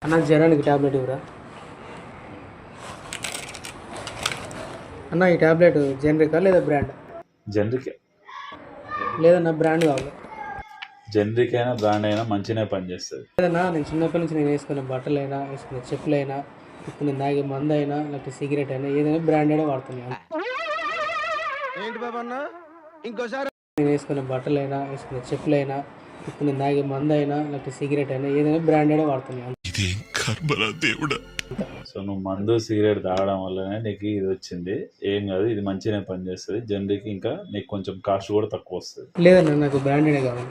అన్న జ్వరానికి ట్యాబ్లెట్ ఇవ్వరా అన్న? ఈ ట్యాబ్లెట్ జనరికా లేదా బ్రాండ్? జనరిక్ లేదన్నా బ్రాండ్ కావాలి. జనరిక్ అయినా బ్రాండ్ అయినా మంచిగానే పనిచేస్తుంది. లేదన్నా నేను చిన్నప్పటి నుంచి నేను వేసుకునే బట్టలైనా వేసుకునే చెప్పులైనా ఇప్పుడు నేను తాగే మందు అయినా లేకపోతే సిగరెట్ అయినా ఏదైనా బ్రాండెడే వాడుతున్నాను. ఏంటి బాబా అన్న ఇంకోసారి నేను వేసుకునే బట్టలైనా వేసుకునే చెప్పులైనా ఇప్పుడు నేను తాగే మందు అయినా లేకపోతే సిగరెట్ అయినా ఏదైనా బ్రాండెడే వాడుతున్నాను. సో నువ్వు మందు సిగరెట్ తాగడం వల్లనే నీకు ఇది వచ్చింది. ఏం కాదు, ఇది మంచిగానే పనిచేస్తుంది. జనరిక్ ఇంకా నీకు కొంచెం కాస్ట్ కూడా తక్కువ వస్తుంది. లేదన్నా నాకు బ్రాండెడే కావాలి.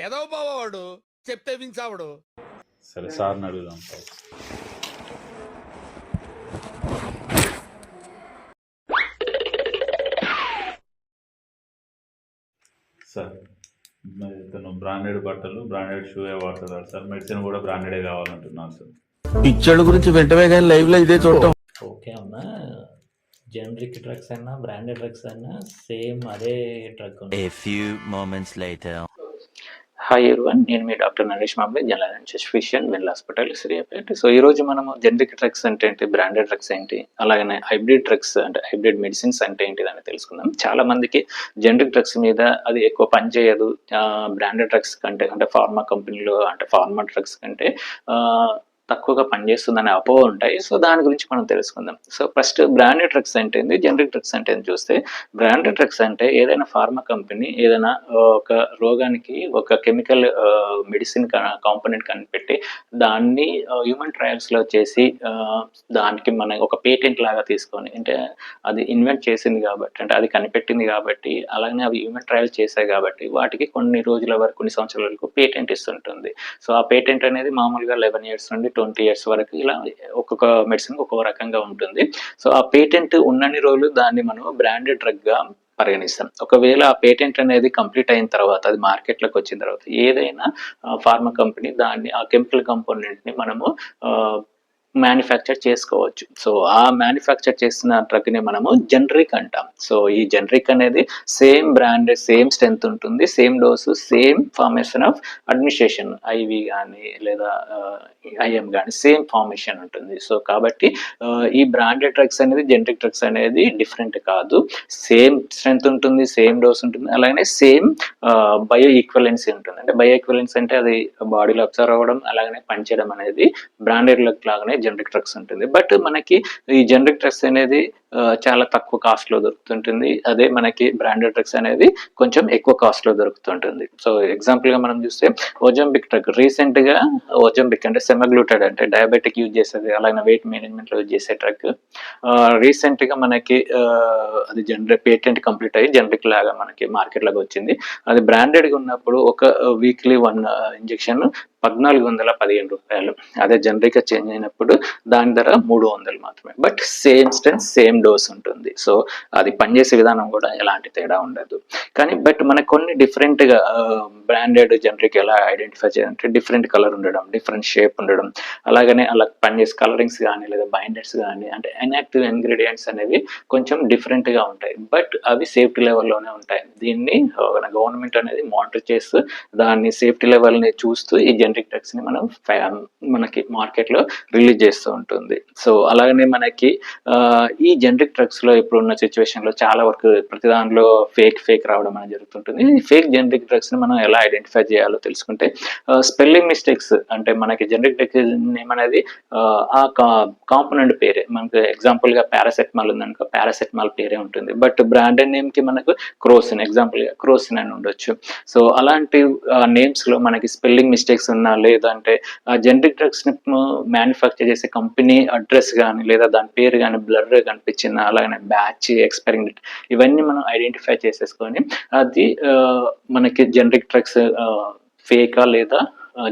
ఎదవ బావాడు చెప్తే వించావుడు. సరే సార్ని అడుగుదాం. సార్ మరి ఇతను బ్రాండెడ్ బట్టలు బ్రాండెడ్ షూ వాడుతున్నారు సార్. మెడిసిన్ కూడా బ్రాండెడే కావాలంటున్నారు సార్. పిక్చర్ల గురించి వెంటనే కానీ లైవ్ లో ఇదే చూడటం ఓకే అన్నా, జనరిక్ డ్రగ్స్ అయినా బ్రాండెడ్ డ్రగ్స్ అయినా సేమ్ అదే డ్రగ్ ఉంది. A few moments later. Hi everyone, నేను మీ doctor Naresh Mable, general physician, Well Hospital, Sriyapet. So ఈ రోజు మనము జనరిక్ డ్రగ్స్ అంటే ఏంటి, బ్రాండెడ్ డ్రగ్స్ ఏంటి, అలాగనే హైబ్రిడ్ డ్రగ్స్ అంటే హైబ్రిడ్ మెడిసిన్స్ అంటే ఏంటి అని తెలుసుకుందాం. చాలా మందికి జనరిక్ డ్రగ్స్ మీద అది ఎక్కువ పనిచేయదు, బ్రాండెడ్ డ్రగ్స్ కంటే అంటే ఫార్మా కంపెనీలు అంటే ఫార్మా డ్రగ్స్ కంటే తక్కువగా పనిచేస్తుందనే అపోహ ఉంటాయి. సో దాని గురించి మనం తెలుసుకుందాం. సో ఫస్ట్ బ్రాండెడ్ డ్రగ్స్ అంటే ఏంటి, జనరిక్ డ్రగ్స్ అంటే ఏంటి చూస్తే, బ్రాండెడ్ డ్రగ్స్ అంటే ఏదైనా ఫార్మా కంపెనీ ఏదైనా ఒక రోగానికి ఒక కెమికల్ మెడిసిన్ కాంపోనెంట్ కనిపెట్టి దాన్ని హ్యూమన్ ట్రయల్స్లో చేసి దానికి మన ఒక పేటెంట్ లాగా తీసుకొని, అంటే అది ఇన్వెంట్ చేసింది కాబట్టి, అంటే అది కనిపెట్టింది కాబట్టి, అలాగే అవి హ్యూమన్ ట్రయల్స్ చేశాయి కాబట్టి వాటికి కొన్ని రోజుల వరకు కొన్ని సంవత్సరాల వరకు పేటెంట్ ఇస్తుంటుంది. సో ఆ పేటెంట్ అనేది మామూలుగా 11 years నుండి 20 years వరకు ఇలా ఒక్కొక్క మెడిసిన్ ఒక్కొక్క రకంగా ఉంటుంది. సో ఆ పేటెంట్ ఉన్నన్ని రోజులు దాన్ని మనం బ్రాండెడ్ డ్రగ్ గా పరిగణిస్తాం. ఒకవేళ ఆ పేటెంట్ అనేది కంప్లీట్ అయిన తర్వాత, అది మార్కెట్లోకి వచ్చిన తర్వాత, ఏదైనా ఫార్మా కంపెనీ దాన్ని ఆ కెమికల్ కాంపోనెంట్ ని మనము మ్యానుఫ్యాక్చర్ చేసుకోవచ్చు. సో ఆ మ్యానుఫ్యాక్చర్ చేసిన డ్రగ్ని మనము జనరిక్ అంటాం. సో ఈ జనరిక్ అనేది సేమ్ బ్రాండ్, సేమ్ స్ట్రెంత్ ఉంటుంది, same dose, same formation of administration, IV కానీ లేదా ఐఎం కానీ సేమ్ ఫార్మేషన్ ఉంటుంది. సో కాబట్టి ఈ బ్రాండెడ్ డ్రగ్స్ అనేది జనరిక్ డ్రగ్స్ అనేది డిఫరెంట్ కాదు, సేమ్ స్ట్రెంత్ ఉంటుంది, సేమ్ డోస్ ఉంటుంది, అలాగే సేమ్ బయో ఈక్వలెన్సీ ఉంటుంది. అంటే బయో ఈక్వలెన్సీ అంటే అది బాడీలో అబ్జర్వ్ అవ్వడం అలాగనే పనిచేయడం అనేది బ్రాండెడ్ లాగానే జనరిక్ డ్రగ్స్ ఉంటుంది. బట్ మనకి ఈ జనరిక్ డ్రగ్స్ అనేది చాలా తక్కువ కాస్ట్ లో దొరుకుతుంటుంది, అదే మనకి బ్రాండెడ్ డ్రగ్స్ అనేది కొంచెం ఎక్కువ కాస్ట్ లో దొరుకుతుంటుంది. సో ఎగ్జాంపుల్ గా మనం చూస్తే ఓజంబిక్ డ్రగ్, రీసెంట్ గా ఓజంబిక్ అంటే సెమాగ్లూటైడ్ అంటే డయాబెటిక్ యూజ్ చేసేది, అలాగే వెయిట్ మేనేజ్మెంట్ లో యూజ్ చేసే డ్రగ్, రీసెంట్ గా మనకి అది పేటెంట్ కంప్లీట్ అయ్యి జనరిక్ లాగా మనకి మార్కెట్ లాగా వచ్చింది. అది బ్రాండెడ్ గా ఉన్నప్పుడు ఒక వీక్లీ 1 ఇంజెక్షన్ 1415 రూపాయలు, అదే జనరిక్ చేంజ్ అయినప్పుడు దాని ధర 300 మాత్రమే. But same strength, same dose ఉంటుంది. సో అది పనిచేసే విధానం కూడా ఎలాంటి తేడా ఉండదు. కానీ బట్ మనకు కొన్ని డిఫరెంట్ గా బ్రాండెడ్ జనరిక్ ఎలా ఐడెంటిఫై చేయాలంటే డిఫరెంట్ కలర్ ఉండడం, డిఫరెంట్ షేప్ ఉండడం, అలాగనే అలా పనిచేసే కలరింగ్స్ కానీ లేదా బైండర్స్ కానీ, అంటే ఇన్యాక్టివ్ ఇంగ్రీడియంట్స్ అనేవి కొంచెం డిఫరెంట్ గా ఉంటాయి, బట్ అవి సేఫ్టీ లెవెల్లోనే ఉంటాయి. దీన్ని గవర్నమెంట్ అనేది మానిటర్ చేస్తూ దాన్ని సేఫ్టీ లెవెల్ని చూస్తూ ఈ జనరిక్ డ్రగ్స్ ని మనకి మార్కెట్ లో రిలీజ్ చేస్తూ ఉంటుంది. సో అలాగనే మనకి ఈ జనరిక్ డ్రగ్స్ లో ఇప్పుడున్న సిచ్యువేషన్ లో చాలా వరకు ప్రతి దాంట్లో ఫేక్ రావడం అనేది జరుగుతుంటుంది. ఈ ఫేక్ జనరిక్ డ్రగ్స్ ని మనం ఎలా ఐడెంటిఫై చేయాలో తెలుసుకుంటే, స్పెల్లింగ్ మిస్టేక్స్ అంటే మనకి జనరిక్ డ్రగ్ నేమ్ అనేది ఆ కాంపోనెంట్ పేరే, మనకు ఎగ్జాంపుల్ గా పారాసెటమాల్ ఉందనుకో పారాసెటమాల్ పేరే ఉంటుంది, బట్ బ్రాండెడ్ నేమ్ కి మనకు క్రోసిన్, ఎగ్జాంపుల్ గా క్రోసిన్ అని ఉండొచ్చు. సో అలాంటి నేమ్స్ లో మనకి స్పెల్లింగ్ మిస్టేక్స్ ఉన్నా, లేదంటే జనరిక్ డ్రగ్స్ ని మ్యానుఫ్యాక్చర్ చేసే కంపెనీ అడ్రస్ కానీ లేదా దాని పేరు కానీ బ్లర్ కనిపించిందా, అలాగే బ్యాచ్, ఎక్స్పైరింగ్ డేట్, ఇవన్నీ మనం ఐడెంటిఫై చేసేసుకొని అది మనకి జనరిక్ డ్రగ్స్ ఫేకా లేదా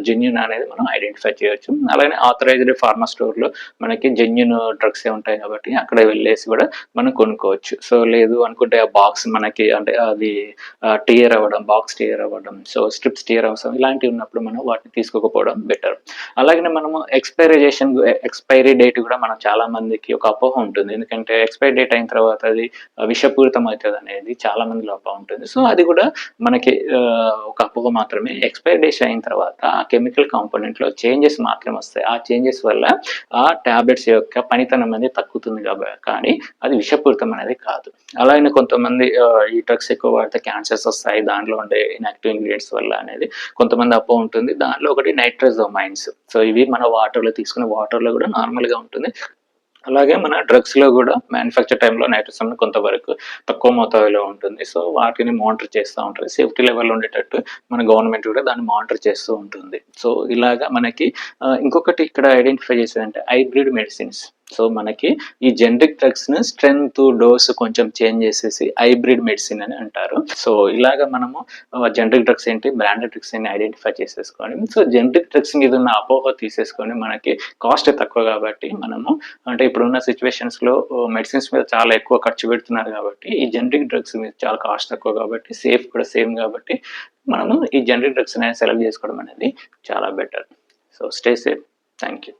జెన్యున్ అనేది మనం ఐడెంటిఫై చేయొచ్చు. అలాగే ఆథరైజ్డ్ ఫార్మా స్టోర్లో మనకి జెన్యున్ డ్రగ్స్ ఉంటాయి కాబట్టి అక్కడ వెళ్ళేసి కూడా మనం కొనుక్కోవచ్చు. సో లేదు అనుకుంటే ఆ బాక్స్ మనకి అంటే అది టియర్ అవ్వడం, బాక్స్ టియర్ అవ్వడం, సో స్ట్రిప్స్ టియర్ అవసరం, ఇలాంటివి ఉన్నప్పుడు మనం వాటిని తీసుకోకపోవడం బెటర్. అలాగే మనము ఎక్స్పైరీ డేట్ కూడా మనం చాలా మందికి ఒక అపోహ ఉంటుంది, ఎందుకంటే ఎక్స్పైరీ డేట్ అయిన తర్వాత అది విషపూరితం అవుతుంది అనేది చాలా మందిలో అపోహ ఉంటుంది. సో అది కూడా మనకి ఒక అపోహ మాత్రమే. ఎక్స్పైరీ డేట్ అయిన తర్వాత ఆ కెమికల్ కాంపోనెంట్లో చేంజెస్ మాత్రం వస్తాయి. ఆ చేంజెస్ వల్ల ఆ టాబ్లెట్స్ యొక్క పనితనం అనేది తగ్గుతుంది కానీ అది విషపూరితం అనేది కాదు. అలాగే కొంతమంది ఈ డ్రగ్స్ ఎక్కువ వాడితే క్యాన్సర్స్ వస్తాయి, దాంట్లో ఉండే ఇన్యాక్టివ్ ఇంగ్రీడియంట్స్ వల్ల అనేది కొంతమంది అపో ఉంటుంది. దాంట్లో ఒకటి నైట్రోజోమైన్స్. సో ఇవి మన వాటర్లో తీసుకునే వాటర్లో కూడా నార్మల్గా ఉంటుంది. అలాగే మన డ్రగ్స్లో కూడా మ్యానుఫ్యాక్చర్ టైంలో నైట్రోజన్ కొంతవరకు తక్కువ మోతాదులో ఉంటుంది. సో వాటిని మానిటర్ చేస్తూ ఉంటుంది. సేఫ్టీ లెవెల్ ఉండేటట్టు మన గవర్నమెంట్ కూడా దాన్ని మానిటర్ చేస్తూ ఉంటుంది. సో ఇలాగా మనకి ఇంకొకటి ఇక్కడ ఐడెంటిఫై చేసేదంటే హైబ్రిడ్ మెడిసిన్స్. సో మనకి ఈ జనరిక్ డ్రగ్స్ని స్ట్రెంత్ డోస్ కొంచెం చేంజ్ చేసేసి హైబ్రిడ్ మెడిసిన్ అని అంటారు. సో ఇలాగ మనము జనరిక్ డ్రగ్స్ ఏంటి, బ్రాండెడ్ డ్రగ్స్ ఏంటి ఐడెంటిఫై చేసేసుకొని, సో జనరిక్ డ్రగ్స్ మీద ఉన్న అపోహ తీసేసుకొని మనకి కాస్ట్ తక్కువ కాబట్టి మనము అంటే ఇప్పుడున్న సిచ్యువేషన్స్లో మెడిసిన్స్ మీద చాలా ఎక్కువ ఖర్చు పెడుతున్నారు కాబట్టి ఈ జనరిక్ డ్రగ్స్ మీద చాలా కాస్ట్ తక్కువ కాబట్టి సేఫ్ కూడా సేమ్ కాబట్టి మనము ఈ జనరిక్ డ్రగ్స్ అనేది సెలెక్ట్ చేసుకోవడం అనేది చాలా better. So stay safe. Thank you.